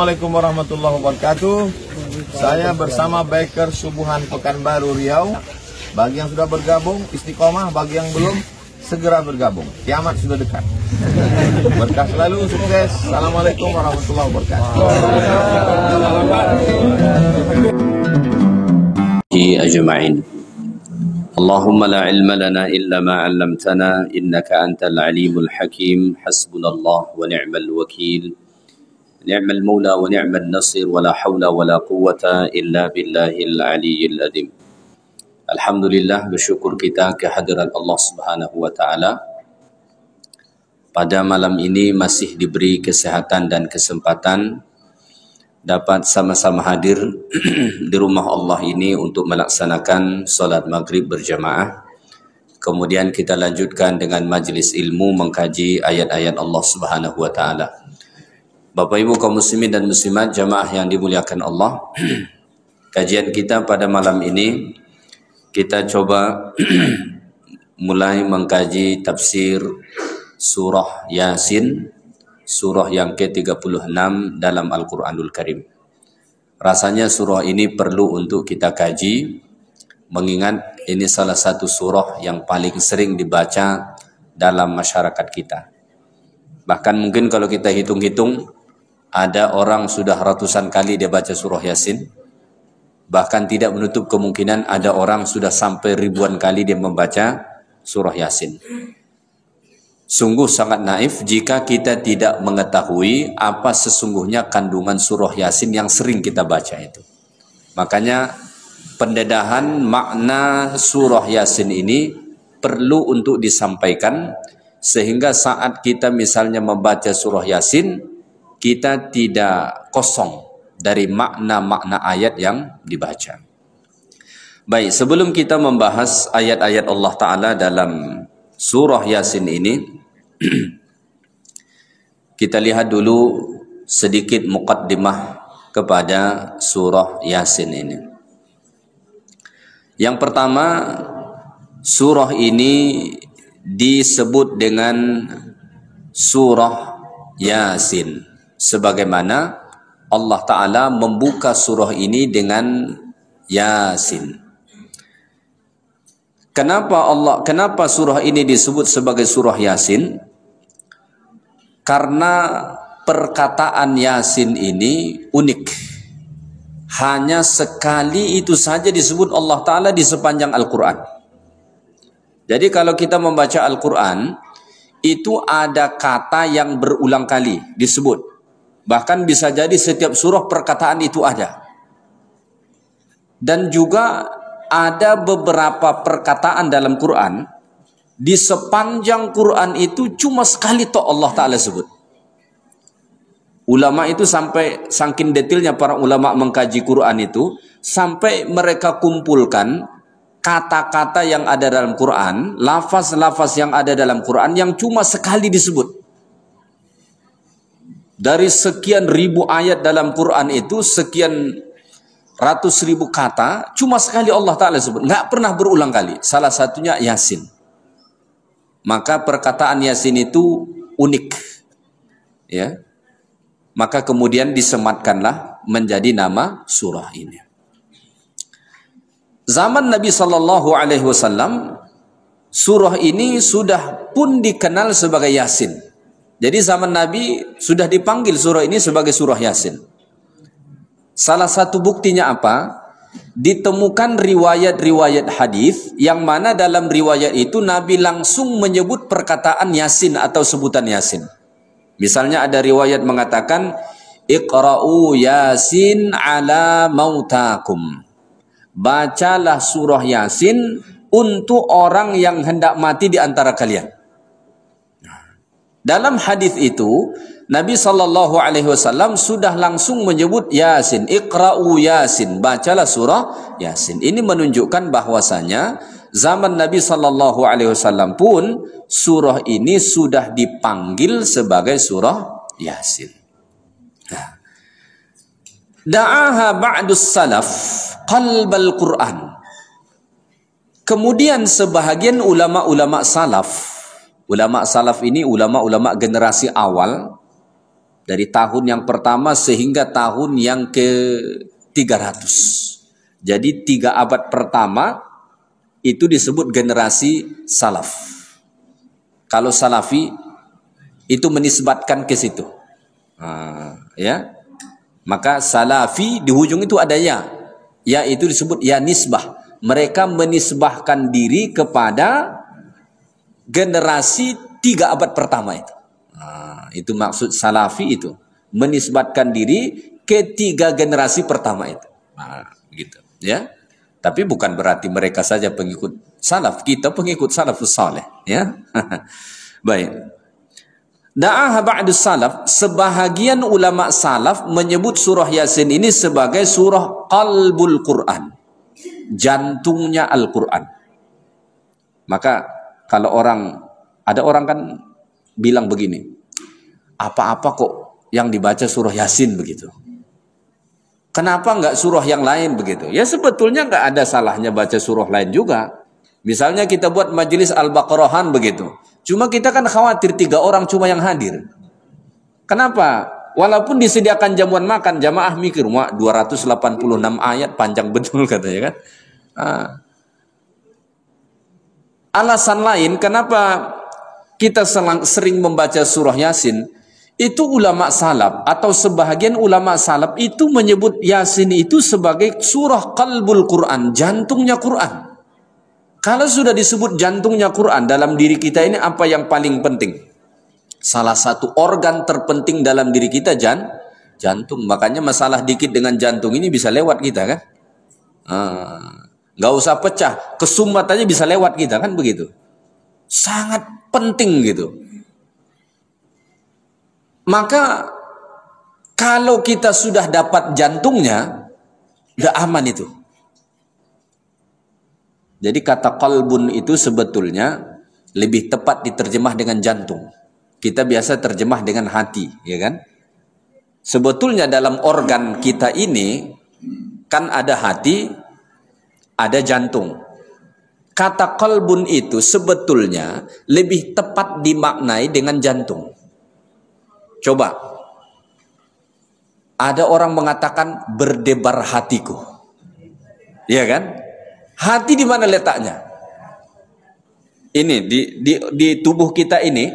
Assalamualaikum warahmatullahi wabarakatuh. Saya bersama Biker Subuhan Pekanbaru Riau. Bagi yang sudah bergabung, istiqomah. Bagi yang belum, segera bergabung. Kiamat sudah dekat. Berkah selalu, sukses. Assalamualaikum warahmatullahi wabarakatuh. أجمعين اللهم لا علم لنا إلا ما علمتنا إنك أنت العليم الحكيم حسبنا الله ونعم الوكيل نعم المولى ونعم النصير ولا حول ولا قوة إلا بالله العلي العظيم. Alhamdulillah, bersyukur kita kehadiran Allah Subhanahu wa taala. Pada malam ini masih diberi kesehatan dan kesempatan dapat sama-sama hadir di rumah Allah ini untuk melaksanakan solat maghrib berjamaah. Kemudian kita lanjutkan dengan majlis ilmu mengkaji ayat-ayat Allah Subhanahu wa taala. Bapak Ibu kaum muslimin dan muslimat jamaah yang dimuliakan Allah, kajian kita pada malam ini kita coba mulai mengkaji tafsir surah Yasin, surah yang ke-36 dalam Al-Quranul Karim. Rasanya surah ini perlu untuk kita kaji, mengingat ini salah satu surah yang paling sering dibaca dalam masyarakat kita. Bahkan mungkin kalau kita hitung-hitung, ada orang sudah ratusan kali dia baca surah Yasin. Bahkan tidak menutup kemungkinan ada orang sudah sampai ribuan kali dia membaca surah Yasin. Sungguh sangat naif jika kita tidak mengetahui apa sesungguhnya kandungan surah Yasin yang sering kita baca itu. Makanya pendedahan makna surah Yasin ini perlu untuk disampaikan, sehingga saat kita misalnya membaca surah Yasin, kita tidak kosong dari makna-makna ayat yang dibaca. Baik, sebelum kita membahas ayat-ayat Allah Ta'ala dalam surah Yasin ini, kita lihat dulu sedikit muqaddimah kepada surah Yasin ini. Yang pertama, surah ini disebut dengan surah Yasin, sebagaimana Allah Ta'ala membuka surah ini dengan Yasin. Kenapa surah ini disebut sebagai surah Yasin? Karena perkataan Yasin ini unik. Hanya sekali itu saja disebut Allah Ta'ala di sepanjang Al-Quran. Jadi kalau kita membaca Al-Quran, itu ada kata yang berulang kali disebut. Bahkan bisa jadi setiap surah perkataan itu ada. Dan juga ada beberapa perkataan dalam Quran, di sepanjang Quran itu cuma sekali tok Allah Ta'ala sebut. Ulama itu sampai saking detailnya para ulama mengkaji Quran itu, sampai mereka kumpulkan kata-kata yang ada dalam Quran, lafaz-lafaz yang ada dalam Quran yang cuma sekali disebut. Dari sekian ribu ayat dalam Quran itu, sekian ratus ribu kata, cuma sekali Allah Ta'ala sebut, nggak pernah berulang kali. Salah satunya Yasin. Maka perkataan Yasin itu unik, ya. Maka kemudian disematkanlah menjadi nama surah ini. Zaman Nabi Sallallahu Alaihi Wasallam, surah ini sudah pun dikenal sebagai Yasin. Jadi zaman Nabi sudah dipanggil surah ini sebagai surah Yasin. Salah satu buktinya apa? Ditemukan riwayat-riwayat hadis yang mana dalam riwayat itu Nabi langsung menyebut perkataan Yasin atau sebutan Yasin. Misalnya ada riwayat mengatakan, Iqra'u Yasin ala mautakum. Bacalah surah Yasin untuk orang yang hendak mati di antara kalian. Dalam hadis itu Nabi Sallallahu Alaihi Wasallam sudah langsung menyebut Yasin, Iqra'u Yasin, bacalah surah Yasin. Ini menunjukkan bahwasanya zaman Nabi Sallallahu Alaihi Wasallam pun surah ini sudah dipanggil sebagai surah Yasin. Da'aha ba'dus salaf qalbal Quran. Kemudian sebahagian ulama-ulama salaf, ulama salaf ini ulama-ulama generasi awal, Dari tahun yang pertama sehingga tahun yang ke-300. Jadi 3 abad pertama itu disebut generasi salaf. Kalau salafi itu menisbatkan ke situ. Ya. Maka salafi di ujung itu ada ya. Ya itu disebut ya nisbah. Mereka menisbahkan diri kepada generasi 3 abad pertama itu. Itu maksud salafi itu. Menisbatkan diri ke 3 generasi pertama itu. Gitu. Ya. Tapi bukan berarti mereka saja pengikut salaf. Kita pengikut salafus saleh. Ya. Baik. Da'ah ba'dus salaf, sebahagian ulama salaf menyebut surah Yasin ini sebagai surah qalbul Quran, jantungnya Al-Quran. Maka kalau ada orang kan bilang begini, apa-apa kok yang dibaca surah Yasin begitu, kenapa enggak surah yang lain begitu? Ya sebetulnya enggak ada salahnya baca surah lain juga. Misalnya kita buat majelis Al-Baqarahan begitu. Cuma kita kan khawatir 3 orang cuma yang hadir. Kenapa? Walaupun disediakan jamuan makan, jamaah mikir, wah 286 ayat panjang betul katanya kan. Alasan lain kenapa kita sering membaca surah Yasin, itu ulama salaf atau sebahagian ulama salaf itu menyebut Yasin itu sebagai surah qalbul Quran, jantungnya Quran. Kalau sudah disebut jantungnya Quran dalam diri kita ini, apa yang paling penting? Salah satu organ terpenting dalam diri kita jantung. Makanya masalah dikit dengan jantung ini bisa lewat kita kan? Nggak usah pecah, kesumbat aja bisa lewat kita kan begitu. Sangat penting gitu. Maka kalau kita sudah dapat jantungnya, udah aman itu. Jadi kata qalbun itu sebetulnya lebih tepat diterjemah dengan jantung. Kita biasa terjemah dengan hati, ya kan? Sebetulnya dalam organ kita ini kan ada hati, ada jantung. Kata qalbun itu sebetulnya lebih tepat dimaknai dengan jantung. Coba. Ada orang mengatakan berdebar hatiku. Iya kan? Hati di mana letaknya? Ini di tubuh kita ini,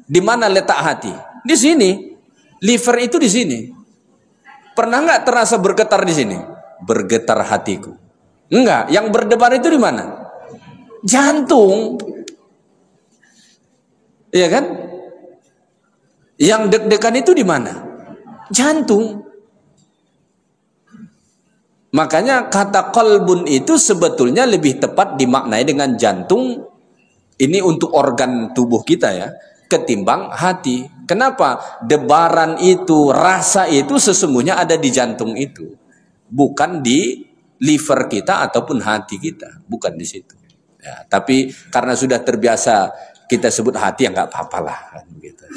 di mana letak hati? Di sini. Liver itu di sini. Pernah nggak terasa bergetar di sini? Bergetar hatiku. Enggak. Yang berdebar itu di mana? Jantung. Iya kan? Yang deg-degan itu di mana? Jantung. Makanya kata qalbun itu sebetulnya lebih tepat dimaknai dengan jantung. Ini untuk organ tubuh kita ya, ketimbang hati. Kenapa? Debaran itu, rasa itu sesungguhnya ada di jantung itu, bukan di liver kita ataupun hati kita, bukan di situ. Ya, tapi karena sudah terbiasa kita sebut hati, ya nggak apa-apalah kan gitu.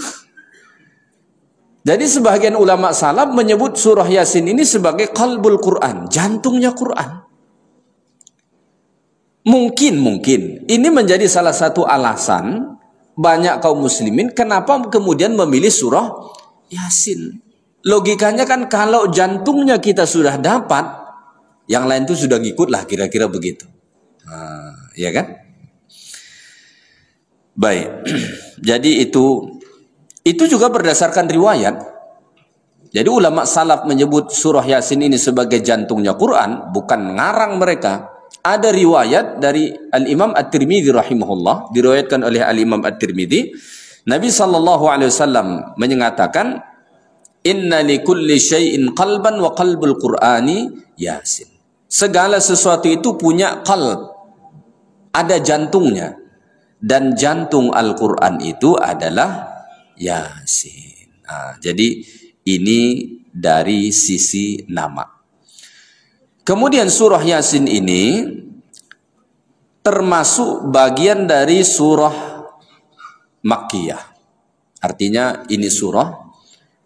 Jadi sebagian ulama salaf menyebut surah Yasin ini sebagai qalbul Quran, jantungnya Quran. Mungkin ini menjadi salah satu alasan banyak kaum muslimin kenapa kemudian memilih surah Yasin. Logikanya kan kalau jantungnya kita sudah dapat, yang lain itu sudah ngikut lah, kira-kira begitu. Ya kan? Baik. Jadi itu juga berdasarkan riwayat. Jadi ulama salaf menyebut surah Yasin ini sebagai jantungnya Quran, bukan ngarang mereka. Ada riwayat dari Al-Imam At-Tirmidzi rahimahullah, diriwayatkan oleh Al-Imam At-Tirmidzi, Nabi SAW menyatakan, "Inna likulli syai'in qalban wa qalbul Qur'ani Yasin." Segala sesuatu itu punya qalb, ada jantungnya, dan jantung Al-Quran itu adalah Yasin. Jadi ini dari sisi nama. Kemudian surah Yasin ini termasuk bagian dari surah Makkiyah. Artinya ini surah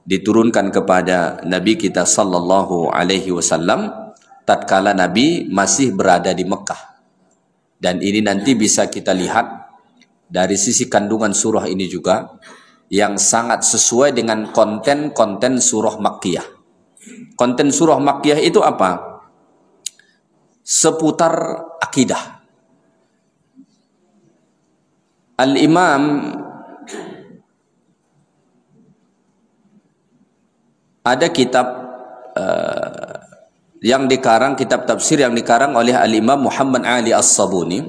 diturunkan kepada Nabi kita sallallahu alaihi wasallam tatkala Nabi masih berada di Mekah. Dan ini nanti bisa kita lihat dari sisi kandungan surah ini juga. yang sangat sesuai dengan konten-konten surah Makkiyah. Konten surah Makkiyah itu apa? Seputar akidah. Al-Imam ada kitab yang dikarang, kitab tafsir yang dikarang oleh Al-Imam Muhammad Ali As-Sabuni,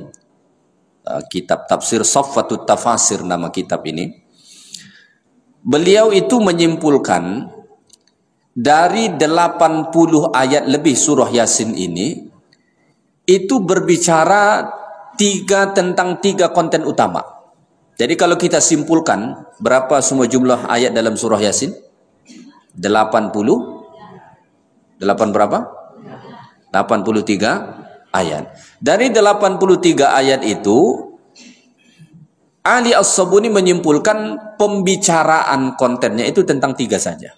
kitab tafsir Safwatut Tafasir nama kitab ini. Beliau itu menyimpulkan dari 80 ayat lebih surah Yasin ini itu berbicara tentang tiga konten utama. Jadi kalau kita simpulkan berapa semua jumlah ayat dalam surah Yasin? 80 berapa? 83 ayat. Dari 83 ayat itu Ali As-Sabuni menyimpulkan pembicaraan kontennya itu tentang tiga saja.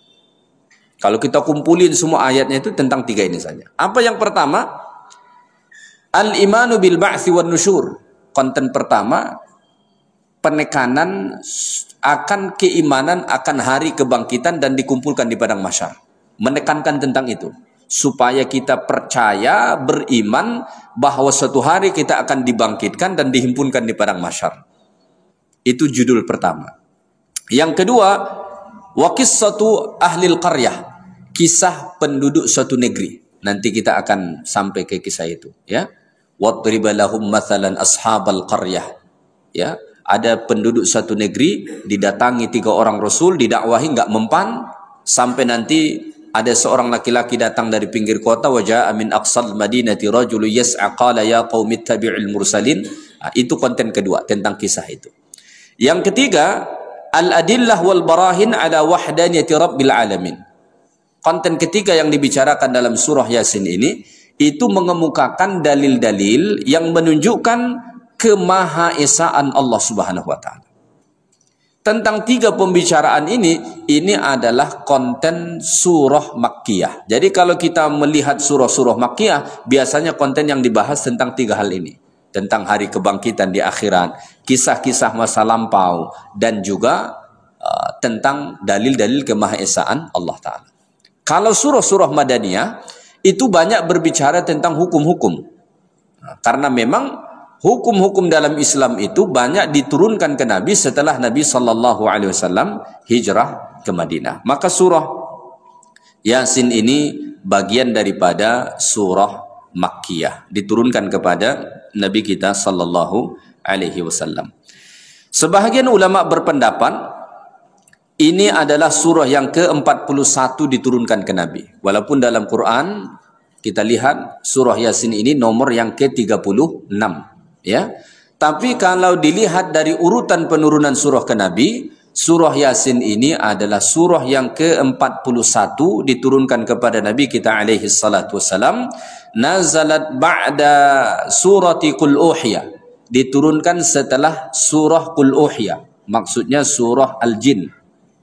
Kalau kita kumpulin semua ayatnya itu tentang tiga ini saja. Apa yang pertama? Al-imanu bil ba'thi wan nusyur. Konten pertama, penekanan akan keimanan akan hari kebangkitan dan dikumpulkan di padang mahsyar. Menekankan tentang itu supaya kita percaya, beriman bahwa suatu hari kita akan dibangkitkan dan dihimpunkan di padang mahsyar. Itu judul pertama. Yang kedua, wa qissatu ahlil qaryah, kisah penduduk suatu negeri. Nanti kita akan sampai ke kisah itu, ya. Wadrib lahum mathalan ashabal qaryah, ya. Ada penduduk satu negeri, didatangi 3 orang rasul, didakwahi nggak mempan, sampai nanti ada seorang laki-laki datang dari pinggir kota, waja'a min aqsal madinati rajulun yas'a qala ya qaumi ittabi'il mursalin. Itu konten kedua tentang kisah itu. Yang ketiga, al-adillah wal barahin ala wahdaniyati rabbil alamin. Konten ketiga yang dibicarakan dalam surah Yasin ini itu mengemukakan dalil-dalil yang menunjukkan kemahaesaan Allah Subhanahu wa taala. Tentang tiga pembicaraan ini adalah konten surah Makkiyah. Jadi kalau kita melihat surah-surah Makkiyah, biasanya konten yang dibahas tentang tiga hal ini. Tentang hari kebangkitan di akhirat, kisah-kisah masa lampau, dan juga tentang dalil-dalil kemahaesaan Allah Ta'ala. Kalau surah-surah Madaniyah, itu banyak berbicara tentang hukum-hukum. Karena memang hukum-hukum dalam Islam itu banyak diturunkan ke Nabi setelah Nabi SAW hijrah ke Madinah. Maka surah Yasin ini bagian daripada surah Makkiyah, diturunkan kepada Nabi kita sallallahu alaihi wasallam. Sebahagian ulama berpendapat ini adalah surah yang ke-41 diturunkan ke Nabi. Walaupun dalam Quran kita lihat surah Yasin ini nomor yang ke-36, ya. Tapi kalau dilihat dari urutan penurunan surah ke Nabi, surah Yasin ini adalah surah yang ke-41 diturunkan kepada Nabi kita alaihi salatu wassalam. Nazalat ba'da surati Qul Uhiya, diturunkan setelah surah Qul Uhiya, maksudnya surah Al-Jin.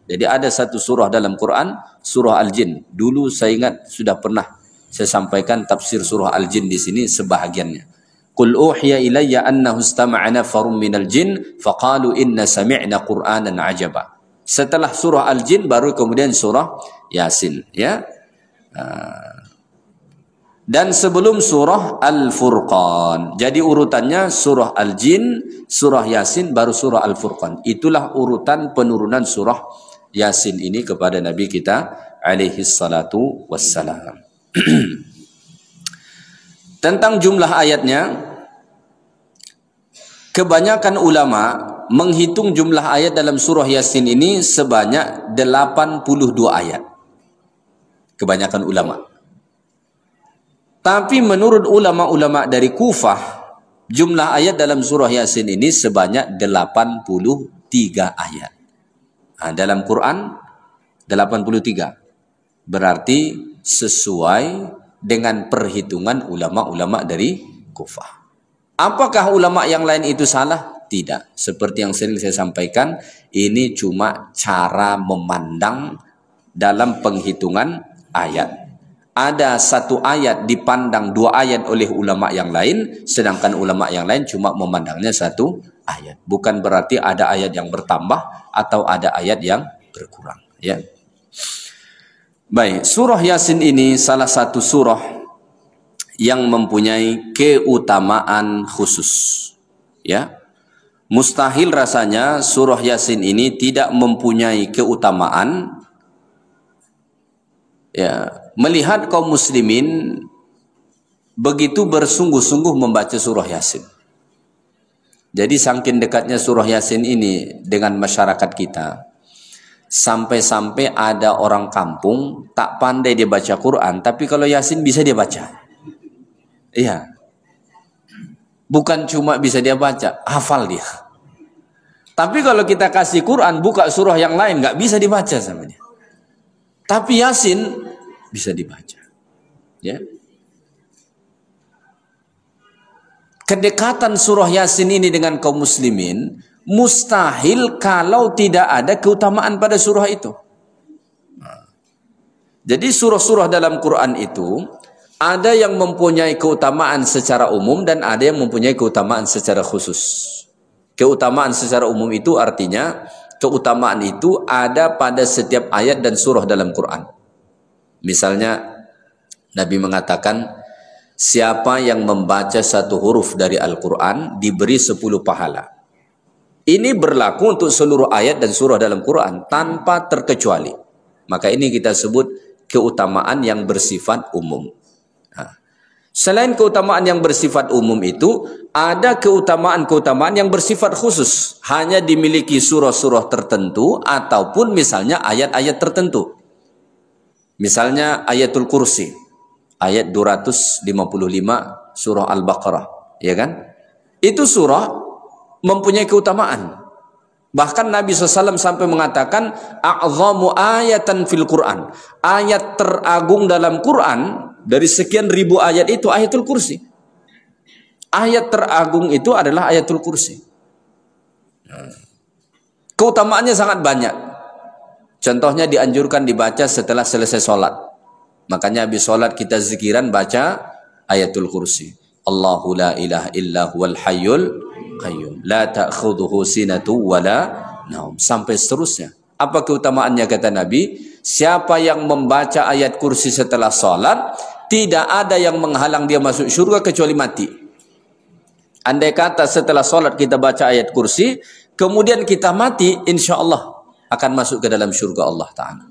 Jadi ada satu surah dalam Quran, surah Al-Jin. Dulu saya ingat sudah pernah saya sampaikan tafsir surah Al-Jin di sini sebahagiannya. Qul uhiya ilayya annahu istama'a nafarun minal jin faqalu inna sami'na Qur'anan ajaba. Setelah surah Al-Jin baru kemudian surah Yasin, ya. Dan sebelum surah Al-Furqan. Jadi urutannya surah Al-Jin, surah Yasin, baru surah Al-Furqan. Itulah urutan penurunan surah Yasin ini kepada Nabi kita alaihi salatu wassalam. Tentang jumlah ayatnya, kebanyakan ulama menghitung jumlah ayat dalam surah Yasin ini sebanyak 82 ayat. Kebanyakan ulama. Tapi menurut ulama-ulama dari Kufah, jumlah ayat dalam surah Yasin ini sebanyak 83 ayat. Nah, dalam Quran 83. Berarti sesuai dengan perhitungan ulama-ulama dari Kufah. Apakah ulama yang lain itu salah? Tidak. Seperti yang sering saya sampaikan, ini cuma cara memandang dalam penghitungan ayat. Ada satu ayat dipandang 2 ayat oleh ulama yang lain, sedangkan ulama yang lain cuma memandangnya 1 ayat. Bukan berarti ada ayat yang bertambah atau ada ayat yang berkurang. Ya. Baik, surah Yasin ini salah satu surah yang mempunyai keutamaan khusus. Ya. Mustahil rasanya surah Yasin ini tidak mempunyai keutamaan. Ya, melihat kaum muslimin begitu bersungguh-sungguh membaca surah Yasin. Jadi saking dekatnya surah Yasin ini dengan masyarakat kita, sampai-sampai ada orang kampung tak pandai dia baca Quran, tapi kalau Yasin bisa dia baca. Iya. Bukan cuma bisa dia baca, hafal dia. Tapi kalau kita kasih Quran, buka surah yang lain, nggak bisa dibaca sama dia. Tapi Yasin bisa dibaca. Ya. Kedekatan surah Yasin ini dengan kaum muslimin mustahil kalau tidak ada keutamaan pada surah itu. Jadi surah-surah dalam Quran itu ada yang mempunyai keutamaan secara umum dan ada yang mempunyai keutamaan secara khusus. Keutamaan secara umum itu artinya keutamaan itu ada pada setiap ayat dan surah dalam Quran. Misalnya Nabi mengatakan, siapa yang membaca satu huruf dari Al-Quran diberi 10 pahala. Ini berlaku untuk seluruh ayat dan surah dalam Quran tanpa terkecuali. Maka ini kita sebut keutamaan yang bersifat umum. Selain keutamaan yang bersifat umum itu, ada keutamaan-keutamaan yang bersifat khusus. Hanya dimiliki surah-surah tertentu ataupun misalnya ayat-ayat tertentu. Misalnya ayatul kursi. Ayat 255 surah Al-Baqarah. Ya kan? Itu surah mempunyai keutamaan. Bahkan Nabi SAW sampai mengatakan, a'zamu ayatan fil Quran. Ayat teragung dalam Quran, dari sekian ribu ayat itu ayatul kursi. Ayat teragung itu adalah ayatul kursi. Keutamaannya sangat banyak. Contohnya dianjurkan dibaca setelah selesai sholat. Makanya habis sholat kita zikiran baca ayatul kursi. Allahu la ilaha illa huwal hayyul qayyum. La ta'khudhuhu sinatu wa la naum. Sampai seterusnya. Apa keutamaannya kata Nabi? Siapa yang membaca ayat kursi setelah sholat, tidak ada yang menghalang dia masuk surga kecuali mati. Andai kata setelah sholat kita baca ayat kursi, kemudian kita mati, insya Allah akan masuk ke dalam surga Allah Ta'ala.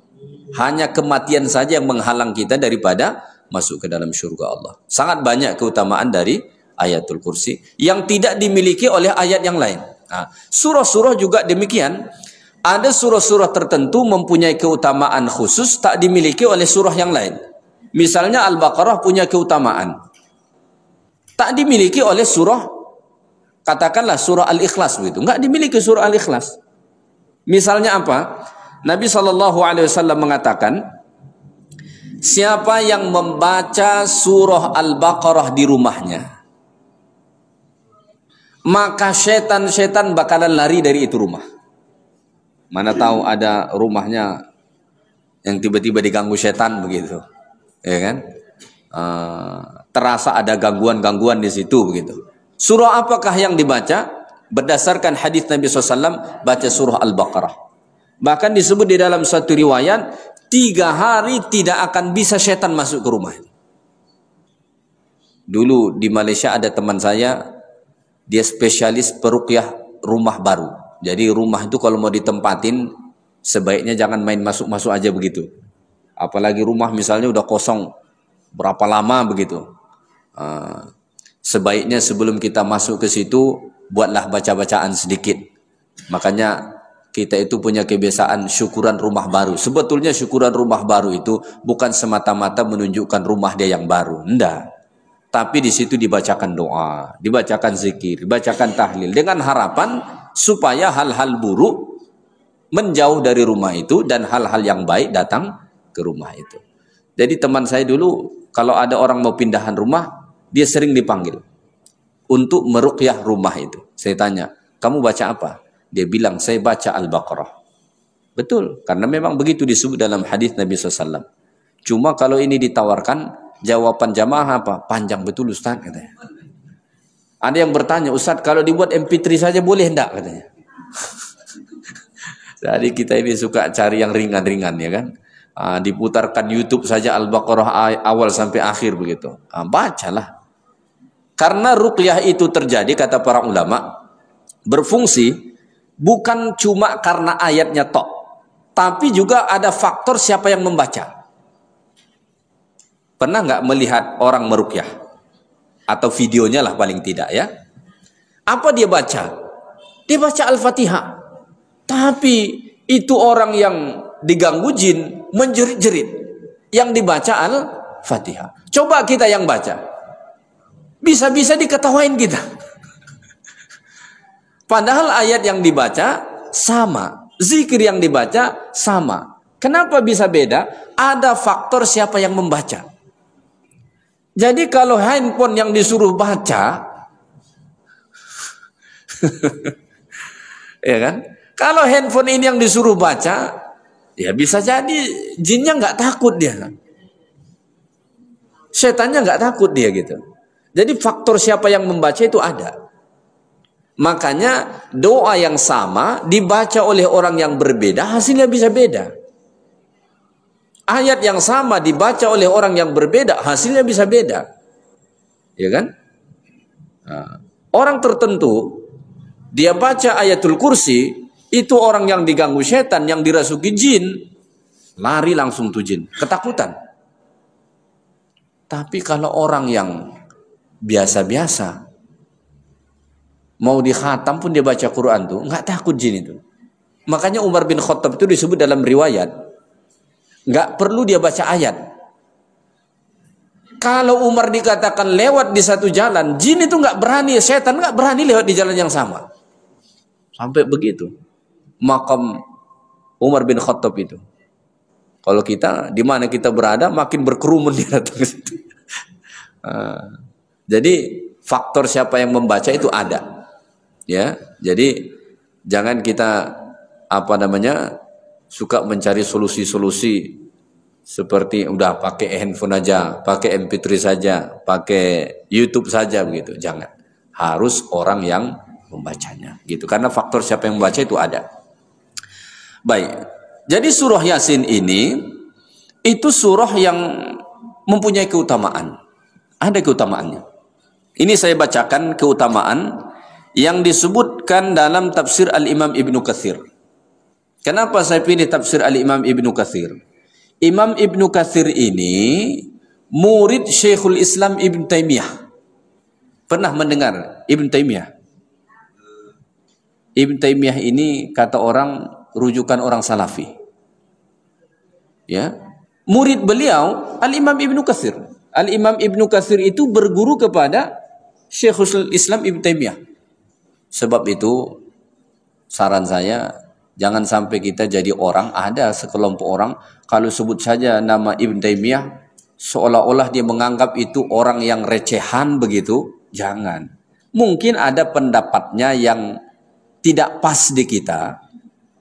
Hanya kematian saja yang menghalang kita daripada masuk ke dalam surga Allah. Sangat banyak keutamaan dari ayatul kursi yang tidak dimiliki oleh ayat yang lain. Nah, surah-surah juga demikian. Ada surah-surah tertentu mempunyai keutamaan khusus tak dimiliki oleh surah yang lain. Misalnya Al-Baqarah punya keutamaan tak dimiliki oleh surah, katakanlah surah Al-Ikhlas begitu. Enggak dimiliki surah Al-Ikhlas. Misalnya apa? Nabi SAW mengatakan, siapa yang membaca surah Al-Baqarah di rumahnya, maka setan-setan bakalan lari dari itu rumah. Mana tahu ada rumahnya yang tiba-tiba diganggu setan begitu, ya kan? Terasa ada gangguan-gangguan di situ begitu. Surah apakah yang dibaca? Berdasarkan hadis Nabi SAW, baca surah Al-Baqarah. Bahkan disebut di dalam satu riwayat, 3 hari tidak akan bisa setan masuk ke rumah. Dulu di Malaysia ada teman saya, dia spesialis peruqyah rumah baru. Jadi rumah itu kalau mau ditempatin, sebaiknya jangan main masuk-masuk aja begitu. Apalagi rumah misalnya udah kosong berapa lama begitu. Sebaiknya sebelum kita masuk ke situ, buatlah baca-bacaan sedikit. Makanya kita itu punya kebiasaan syukuran rumah baru. Sebetulnya syukuran rumah baru itu bukan semata-mata menunjukkan rumah dia yang baru. Enggak. Tapi di situ dibacakan doa, dibacakan zikir, dibacakan tahlil dengan harapan supaya hal-hal buruk menjauh dari rumah itu dan hal-hal yang baik datang ke rumah itu. Jadi teman saya dulu kalau ada orang mau pindahan rumah, dia sering dipanggil untuk meruqyah rumah itu. Saya tanya, kamu baca apa? Dia bilang, saya baca Al-Baqarah. Betul, karena memang begitu disebut dalam hadis Nabi SAW. Cuma kalau ini ditawarkan, jawaban jamaah apa? Panjang betul Ustaz, katanya. Ada yang bertanya, Ustaz, kalau dibuat MP3 saja boleh enggak katanya. Jadi kita ini suka cari yang ringan-ringan ya kan. Diputarkan YouTube saja Al-Baqarah awal sampai akhir begitu. Bacalah. Karena ruqyah itu terjadi kata para ulama berfungsi bukan cuma karena ayatnya tok, tapi juga ada faktor siapa yang membaca. Pernah nggak melihat orang meruqyah? Atau videonya lah paling tidak ya. Apa dia baca? Dia baca Al-Fatihah. Tapi itu orang yang diganggu jin, menjerit-jerit. Yang dibaca Al-Fatihah. Coba kita yang baca. Bisa-bisa diketawain kita. Padahal ayat yang dibaca sama. Zikir yang dibaca sama. Kenapa bisa beda? Ada faktor siapa yang membaca. Jadi kalau handphone yang disuruh baca, ya kan? Kalau handphone ini yang disuruh baca, ya bisa jadi jinnya nggak takut dia, setannya nggak takut dia gitu. Jadi faktor siapa yang membaca itu ada. Makanya doa yang sama dibaca oleh orang yang berbeda, hasilnya bisa beda. Ayat yang sama dibaca oleh orang yang berbeda, hasilnya bisa beda. Ya kan? Orang tertentu, dia baca ayatul kursi, itu orang yang diganggu setan, yang dirasuki jin, lari langsung tuh jin, ketakutan. Tapi kalau orang yang biasa-biasa, mau dikhatam pun dia baca Quran tuh, nggak takut jin itu. Makanya Umar bin Khattab itu disebut dalam riwayat, nggak perlu dia baca ayat. Kalau Umar dikatakan lewat di satu jalan, jin itu nggak berani, setan nggak berani lewat di jalan yang sama. Sampai begitu makam Umar bin Khattab itu. Kalau kita di mana kita berada, makin berkerumun dia datang ke situ. Jadi faktor siapa yang membaca itu ada. Ya, jadi jangan kita suka mencari solusi-solusi seperti udah pakai handphone aja, pakai MP3 saja, pakai YouTube saja begitu. Jangan. Harus orang yang membacanya gitu. Karena faktor siapa yang membaca itu ada. Baik. Jadi surah Yasin ini itu surah yang mempunyai keutamaan. Ada keutamaannya. Ini saya bacakan keutamaan yang disebutkan dalam tafsir Al-Imam Ibnu Katsir. Kenapa saya pilih tafsir Al-Imam Ibnu Katsir? Imam Ibnu Katsir ini murid Syekhul Islam Ibn Taimiyah. Pernah mendengar Ibn Taimiyah? Ibn Taimiyah ini kata orang rujukan orang Salafi. Ya. Murid beliau Al-Imam Ibnu Katsir. Al-Imam Ibnu Katsir itu berguru kepada Syekhul Islam Ibn Taimiyah. Sebab itu saran saya, jangan sampai kita jadi orang, ada sekelompok orang kalau sebut saja nama Ibn Taimiyah seolah-olah dia menganggap itu orang yang recehan begitu. Jangan. Mungkin ada pendapatnya yang tidak pas di kita.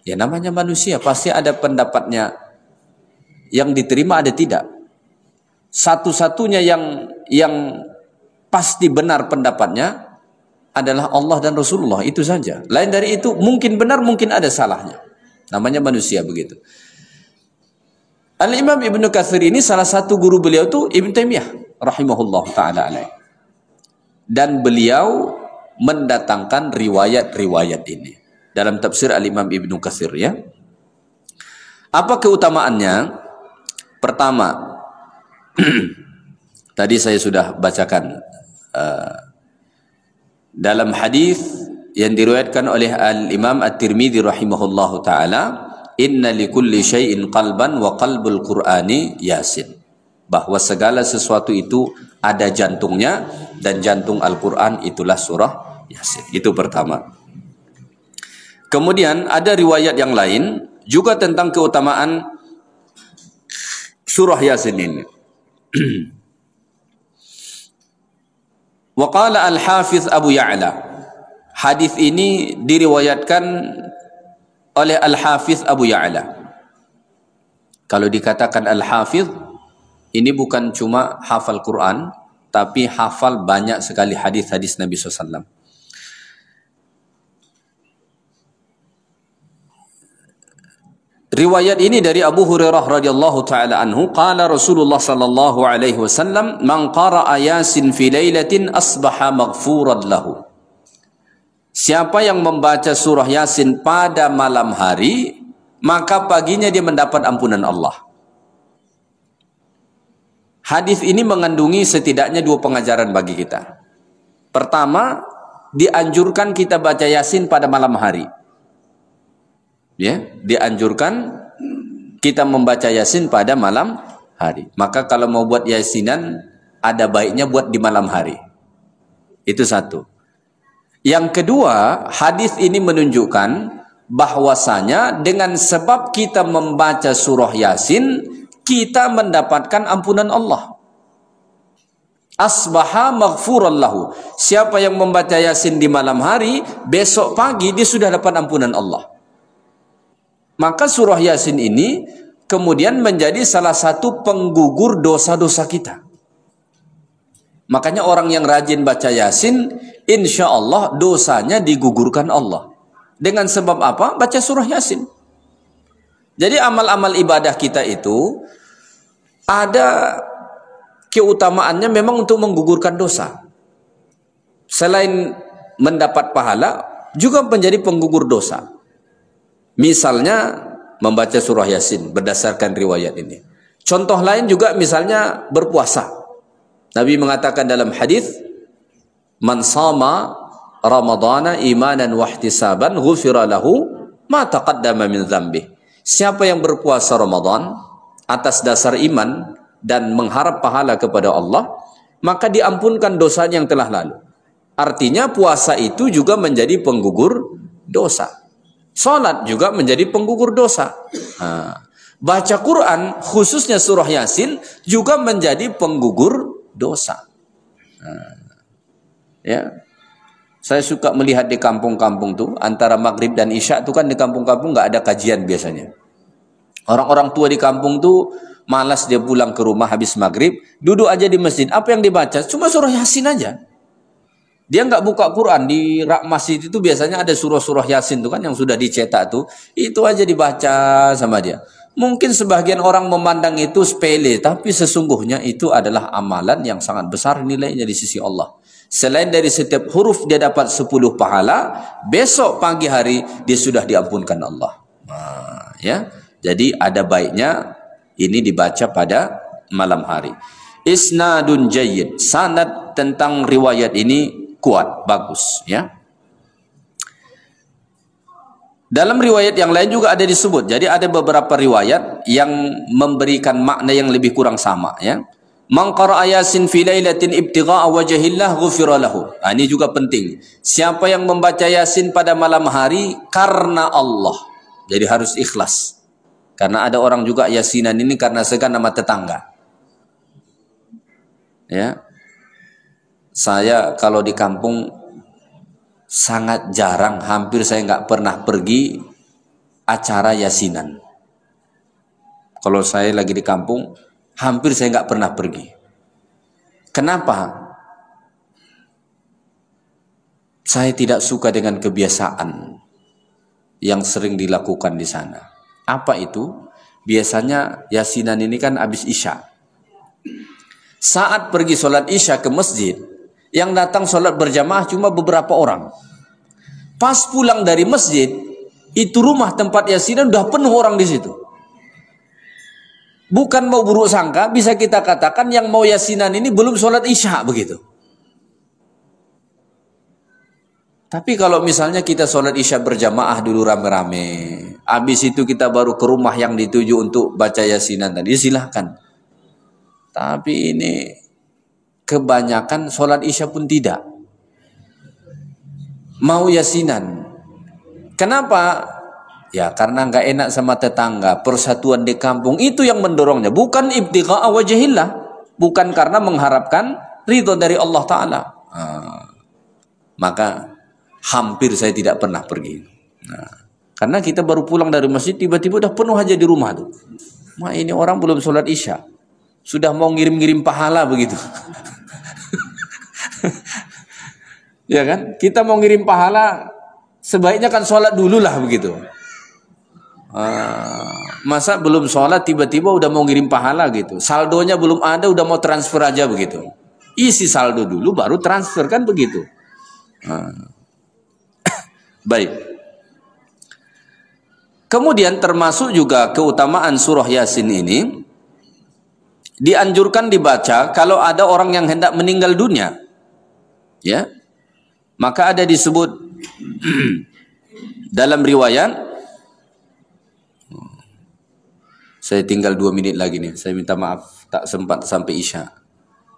Ya namanya manusia, pasti ada pendapatnya yang diterima, ada tidak. Satu-satunya yang pasti benar pendapatnya adalah Allah dan Rasulullah, itu saja. Lain dari itu mungkin benar, mungkin ada salahnya. Namanya manusia begitu. Al-Imam Ibnu Katsir ini salah satu guru beliau itu Ibn Taimiyah rahimahullah ta'ala alaih. Dan beliau mendatangkan riwayat-riwayat ini dalam tafsir Al-Imam Ibnu Katsir ya. Apa keutamaannya? Pertama, tadi saya sudah bacakan dalam hadis yang diriwayatkan oleh Al-Imam At-Tirmidzi rahimahullahu taala, inna likulli syai'in qalban wa qalbul Qur'ani Yasin. Bahwa segala sesuatu itu ada jantungnya, dan jantung Al-Qur'an itulah surah Yasin. Itu pertama. Kemudian ada riwayat yang lain juga tentang keutamaan surah Yasin ini. Waqala Al-Hafiz Abu Ya'la. Hadis ini diriwayatkan oleh Al-Hafiz Abu Ya'la. Kalau dikatakan Al-Hafiz, ini bukan cuma hafal Quran, tapi hafal banyak sekali hadis-hadis Nabi SAW. Riwayat ini dari Abu Hurairah radhiyallahu taala anhu, qala Rasulullah sallallahu alaihi wasallam, man qara'a Yasin fi lailatin asbaha maghfuran lahu. Siapa yang membaca surah Yasin pada malam hari, maka paginya dia mendapat ampunan Allah. Hadis ini mengandungi setidaknya dua pengajaran bagi kita. Pertama, dianjurkan kita baca Yasin pada malam hari. Ya, dianjurkan kita membaca Yasin pada malam hari. Maka kalau mau buat Yasinan, ada baiknya buat di malam hari. Itu satu. Yang kedua, hadis ini menunjukkan bahwasanya dengan sebab kita membaca surah Yasin, kita mendapatkan ampunan Allah. Asbaha maghfuran lahu. Siapa yang membaca Yasin di malam hari, besok pagi dia sudah dapat ampunan Allah. Maka surah Yasin ini kemudian menjadi salah satu penggugur dosa-dosa kita. Makanya orang yang rajin baca Yasin, insya Allah dosanya digugurkan Allah. Dengan sebab apa? Baca surah Yasin. Jadi amal-amal ibadah kita itu ada keutamaannya memang untuk menggugurkan dosa. Selain mendapat pahala, juga menjadi penggugur dosa. Misalnya membaca surah Yasin berdasarkan riwayat ini. Contoh lain juga misalnya berpuasa. Nabi mengatakan dalam hadis, man sama Ramadana imanan wa ihtisaban ghufira lahu ma taqaddama min dzambi. Siapa yang berpuasa Ramadan atas dasar iman dan mengharap pahala kepada Allah, maka diampunkan dosanya yang telah lalu. Artinya puasa itu juga menjadi penggugur dosa. Salat juga menjadi penggugur dosa. Baca Quran, khususnya surah Yasin, juga menjadi penggugur dosa. Ya, saya suka melihat di kampung-kampung tuh, antara maghrib dan isya tuh kan di kampung-kampung nggak ada kajian biasanya. Orang-orang tua di kampung tuh malas dia pulang ke rumah habis maghrib, duduk aja di masjid. Apa yang dibaca? Cuma surah Yasin aja. Dia nggak buka Quran. Di rak masjid itu biasanya ada surah-surah Yasin tuh kan yang sudah dicetak tuh. Itu aja dibaca sama dia. Mungkin sebagian orang memandang itu sepele, tapi sesungguhnya itu adalah amalan yang sangat besar nilainya di sisi Allah. Selain dari setiap huruf dia dapat 10 pahala, besok pagi hari dia sudah diampunkan Allah. Ya, jadi ada baiknya ini dibaca pada malam hari. Isnadun jayyid, sanad tentang riwayat ini kuat, bagus, ya. Dalam riwayat yang lain juga ada disebut. Jadi ada beberapa riwayat yang memberikan makna yang lebih kurang sama, ya. Man qara'a Yasin fi lailatin ibtigha'a wajhillah ghufira lahu. Ini juga penting. Siapa yang membaca Yasin pada malam hari karena Allah. Jadi harus ikhlas. Karena ada orang juga Yasinan ini karena segan sama tetangga. Ya. Saya kalau di kampung sangat jarang, hampir saya nggak pernah pergi acara Yasinan. Kalau saya lagi di kampung, hampir saya nggak pernah pergi. Kenapa? Saya tidak suka dengan kebiasaan yang sering dilakukan di sana. Apa itu? Biasanya Yasinan ini kan habis Isya. Saat pergi sholat Isya ke masjid, yang datang sholat berjamaah cuma beberapa orang. Pas pulang dari masjid, itu rumah tempat Yasinan udah penuh orang di situ. Bukan mau buruk sangka, bisa kita katakan yang mau Yasinan ini belum sholat Isya begitu. Tapi kalau misalnya kita sholat Isya berjamaah dulu rame-rame, habis itu kita baru ke rumah yang dituju untuk baca Yasinan tadi, silahkan. Tapi ini kebanyakan sholat Isya pun tidak mau Yasinan. Kenapa? Ya karena nggak enak sama tetangga. Persatuan di kampung itu yang mendorongnya, bukan ibtigha'a wajhillah, bukan karena mengharapkan ridho dari Allah Ta'ala. Maka hampir saya tidak pernah pergi. Karena kita baru pulang dari masjid, tiba-tiba udah penuh aja di rumah tuh. Ini orang belum sholat Isya, sudah mau ngirim-ngirim pahala begitu. Ya kan? Kita mau ngirim pahala, sebaiknya kan sholat dulu lah begitu. Masa belum sholat tiba-tiba udah mau ngirim pahala gitu. Saldonya belum ada udah mau transfer aja begitu. Isi saldo dulu baru transfer kan begitu. Baik. Kemudian termasuk juga keutamaan surah Yasin ini, dianjurkan dibaca kalau ada orang yang hendak meninggal dunia. Ya. Maka ada disebut dalam riwayat, saya tinggal 2 menit lagi nih, saya minta maaf tak sempat sampai Isya.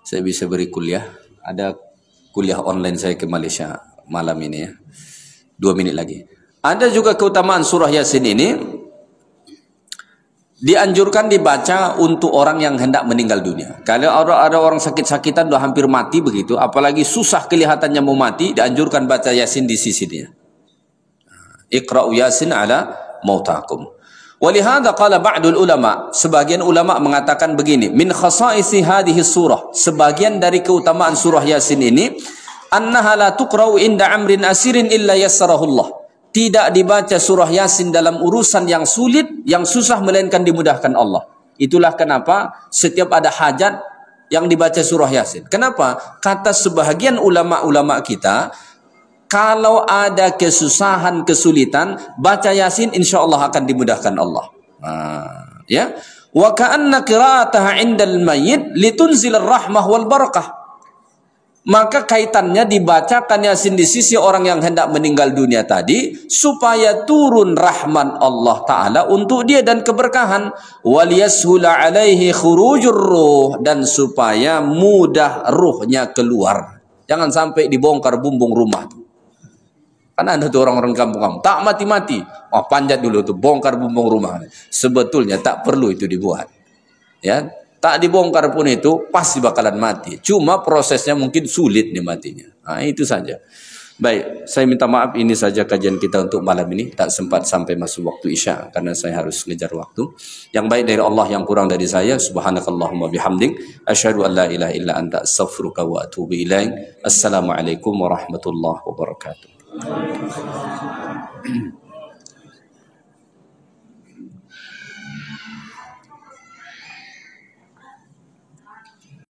Saya bisa beri kuliah, ada kuliah online saya ke Malaysia malam ini ya. 2 menit lagi. Ada juga keutamaan surah Yasin ini, dianjurkan dibaca untuk orang yang hendak meninggal dunia. Kalau ada orang sakit-sakitan udah hampir mati begitu, apalagi susah kelihatannya mau mati, dianjurkan baca Yasin di sisi dia. Iqra'u Yasin ala mautakum. Walihada qala ba'dul ulama, sebagian ulama mengatakan begini, min khasaisi hadhihi surah, sebagian dari keutamaan surah Yasin ini, annaha la tuqra'u inda amrin asirin illa yassarahullah. Tidak dibaca surah Yasin dalam urusan yang sulit, yang susah, melainkan dimudahkan Allah. Itulah kenapa setiap ada hajat yang dibaca surah Yasin. Kenapa? Kata sebahagian ulama-ulama kita, kalau ada kesusahan, kesulitan, baca Yasin, insya Allah akan dimudahkan Allah. Ya. Wa ka'anna qira'ataha 'indal mayyit litunzil ar-rahmah wal barakah. Maka kaitannya dibacakan Yasin di sisi orang yang hendak meninggal dunia tadi, supaya turun rahman Allah Ta'ala untuk dia dan keberkahan. Waliyashula alaihi khurujur ruh, dan supaya mudah ruhnya keluar. Jangan sampai dibongkar bumbung rumah. Kan ada tuh orang-orang kampung-kampung, tak mati-mati, panjat dulu tuh, bongkar bumbung rumah. Sebetulnya tak perlu itu dibuat. Ya. Tak dibongkar pun itu pasti bakalan mati. Cuma prosesnya mungkin sulit nih matinya. Nah, itu saja. Baik, saya minta maaf, ini saja kajian kita untuk malam ini. Tak sempat sampai masuk waktu Isya karena saya harus ngejar waktu. Yang baik dari Allah, yang kurang dari saya. Subhanakallahumma bihamdik, asyhadu an la ilaha illa anta, astaghfiruka wa atubu ilaik. Assalamualaikum warahmatullahi wabarakatuh.